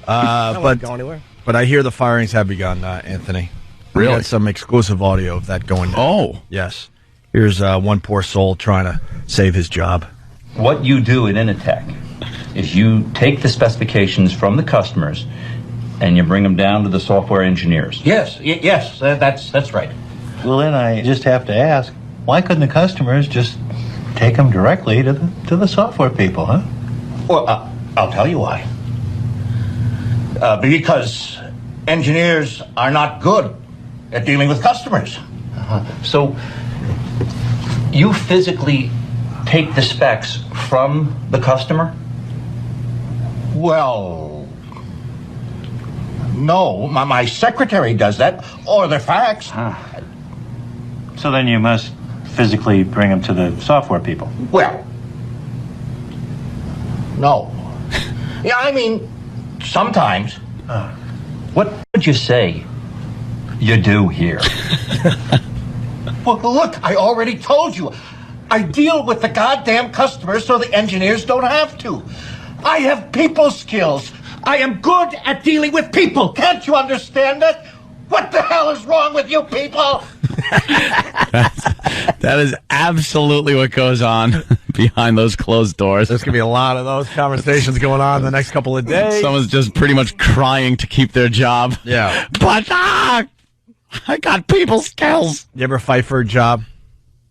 I won't go anywhere. But I hear the firings have begun, Anthony. We Really? got some exclusive audio of that going down. Oh. Yes. Here's one poor soul trying to save his job. What you do in Initech is you take the specifications from the customers and you bring them down to the software engineers. Yes, that's right. Well, then I just have to ask, why couldn't the customers just take them directly to the software people, huh? Well, I'll tell you why. Because engineers are not good at dealing with customers. So you physically take the specs from the customer? Well, no, my secretary does that, or their fax. So then you must physically bring them to the software people. Well, no. Yeah, I mean, sometimes. What would you say you do here? Well, look, I already told you. I deal with the goddamn customers so the engineers don't have to. I have people skills. I am good at dealing with people. Can't you understand that? What the hell is wrong with you people? That is absolutely what goes on behind those closed doors. There's going to be a lot of those conversations going on the next couple of days. Someone's just pretty much crying to keep their job. Yeah. But I got people skills. You ever fight for a job?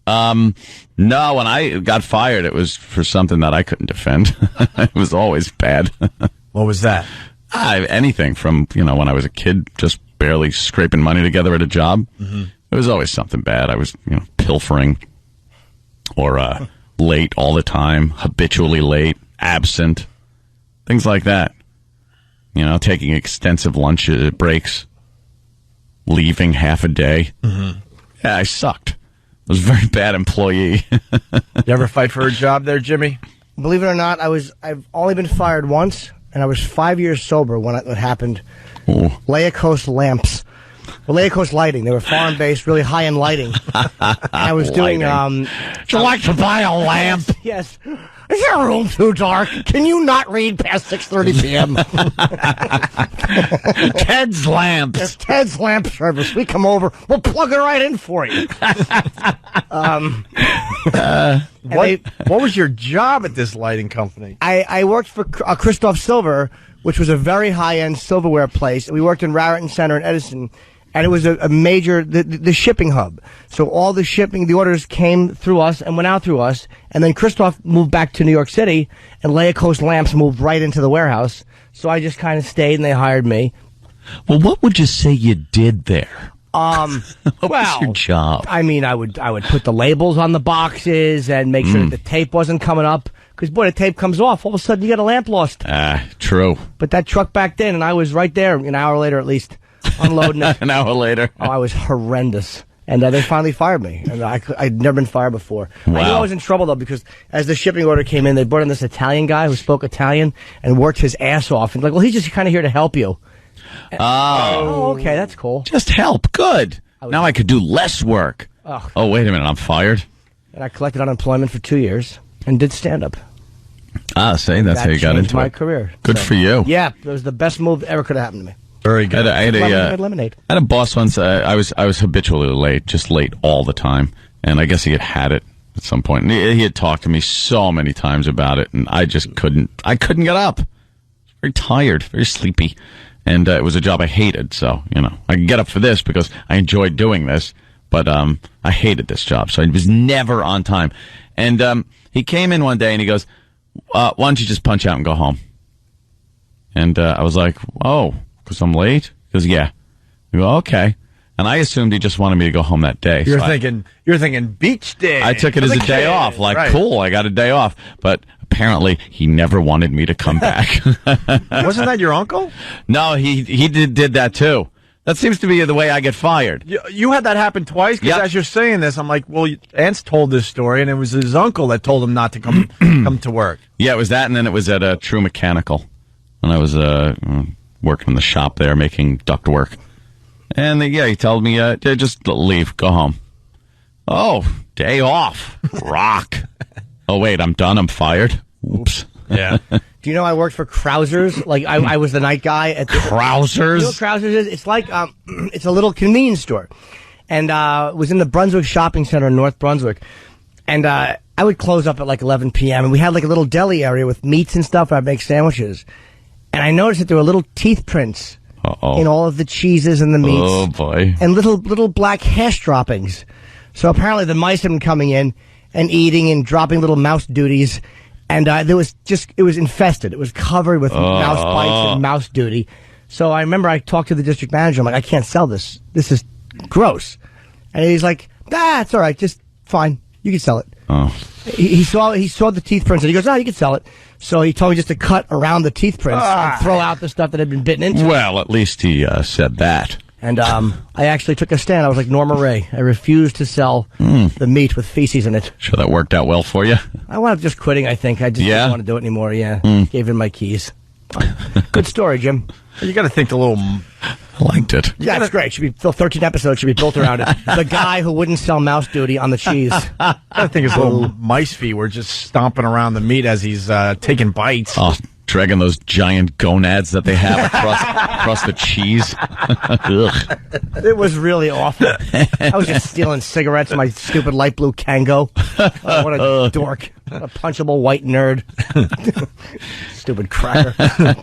No, when I got fired, it was for something that I couldn't defend. It was always bad. What was that? Anything from, when I was a kid, just barely scraping money together at a job. Mm-hmm. It was always something bad. I was, pilfering or late all the time, habitually late, absent, things like that. Taking extensive lunch breaks, leaving half a day. Mm-hmm. Yeah, I sucked. I was a very bad employee. You ever fight for a job there, Jimmy? Believe it or not, I've only been fired once, and I was 5 years sober when it happened. Ooh. Laicos lamps. Well, Laicos lighting. They were foreign-based, really high-end lighting. And I was doing... Would you like to buy a lamp? Yes. Is your room too dark? Can you not read past 6:30 p.m.? Ted's lamps. It's Ted's lamp service. We come over. We'll plug it right in for you. What was your job at this lighting company? I worked for Christoph Silver, which was a very high-end silverware place. We worked in Raritan Center in Edison, and it was a major, the shipping hub. So all the orders came through us and went out through us, and then Christoph moved back to New York City, and Laicos Lamps moved right into the warehouse. So I just kind of stayed, and they hired me. Well, what would you say you did there? What was your job? I mean, I would put the labels on the boxes and make sure that the tape wasn't coming up. Because, boy, the tape comes off. All of a sudden, you get a lamp lost. True. But that truck backed in, and I was right there an hour later at least, unloading it. An hour later. Oh, I was horrendous. And they finally fired me. And I'd never been fired before. Wow. I knew I was in trouble, though, because as the shipping order came in, they brought in this Italian guy who spoke Italian and worked his ass off. And he's just kind of here to help you. Oh, okay, that's cool. Just help. Good. Now I could do less work. Ugh. Oh, wait a minute. I'm fired? And I collected unemployment for 2 years and did stand-up. See, that's how you got into my career. Good for you. Yeah, it was the best move that ever could have happened to me. Very good. I had Lemonade. I had a boss once. I was habitually late, just late all the time, and I guess he had it at some point. And he had talked to me so many times about it, and I just couldn't. I couldn't get up. I was very tired, very sleepy, and it was a job I hated. So I could get up for this because I enjoyed doing this, but I hated this job, so I was never on time. And he came in one day and he goes, "Why don't you just punch out and go home?" And I was like, "Oh, because I'm late?" He goes, "Yeah." I go, "Okay." And I assumed he just wanted me to go home that day. You're thinking beach day. I took it as a day off. Like, right. Cool, I got a day off. But apparently he never wanted me to come back. Wasn't that your uncle? No, he did that too. That seems to be the way I get fired. You had that happen twice? Because as you're saying this, I'm like, well, Ant's told this story, and it was his uncle that told him not to come to work. Yeah, it was that, and then it was at True Mechanical. And I was working in the shop there, making duct work. And he told me, just leave, go home. Oh, day off. Rock. Oh, wait, I'm done, I'm fired. Oops. Yeah. Do you know I worked for Krausers? Like I was the night guy at the Krausers? You know what Krausers is? It's like it's a little convenience store, and it was in the Brunswick Shopping Center in North Brunswick, and I would close up at like 11 p.m. and we had like a little deli area with meats and stuff. Where I'd make sandwiches, and I noticed that there were little teeth prints in all of the cheeses and the meats. Oh boy! And little black hash droppings. So apparently the mice had been coming in and eating and dropping little mouse duties. And it was infested. It was covered with mouse bites and mouse duty. So I remember I talked to the district manager. I'm like, I can't sell this. This is gross. And he's like, it's all right. Just fine. You can sell it. Oh. He saw the teeth prints and he goes, you can sell it. So he told me just to cut around the teeth prints and throw out the stuff that had been bitten into. Well, at least he said that. And I actually took a stand. I was like Norma Ray. I refused to sell the meat with feces in it. Sure that worked out well for you? I wound up just quitting, I think. I just didn't want to do it anymore, Gave in my keys. Good story, Jim. You got to think the little... I liked it. Yeah, it's great. 13 episodes should be built around it. The guy who wouldn't sell mouse duty on the cheese. I think his little mice feet were just stomping around the meat as he's taking bites. Oh, dragging those giant gonads that they have across the cheese. Ugh. It was really awful. I was just stealing cigarettes in my stupid light blue Kango. Oh, what a dork. What a punchable white nerd. Stupid cracker.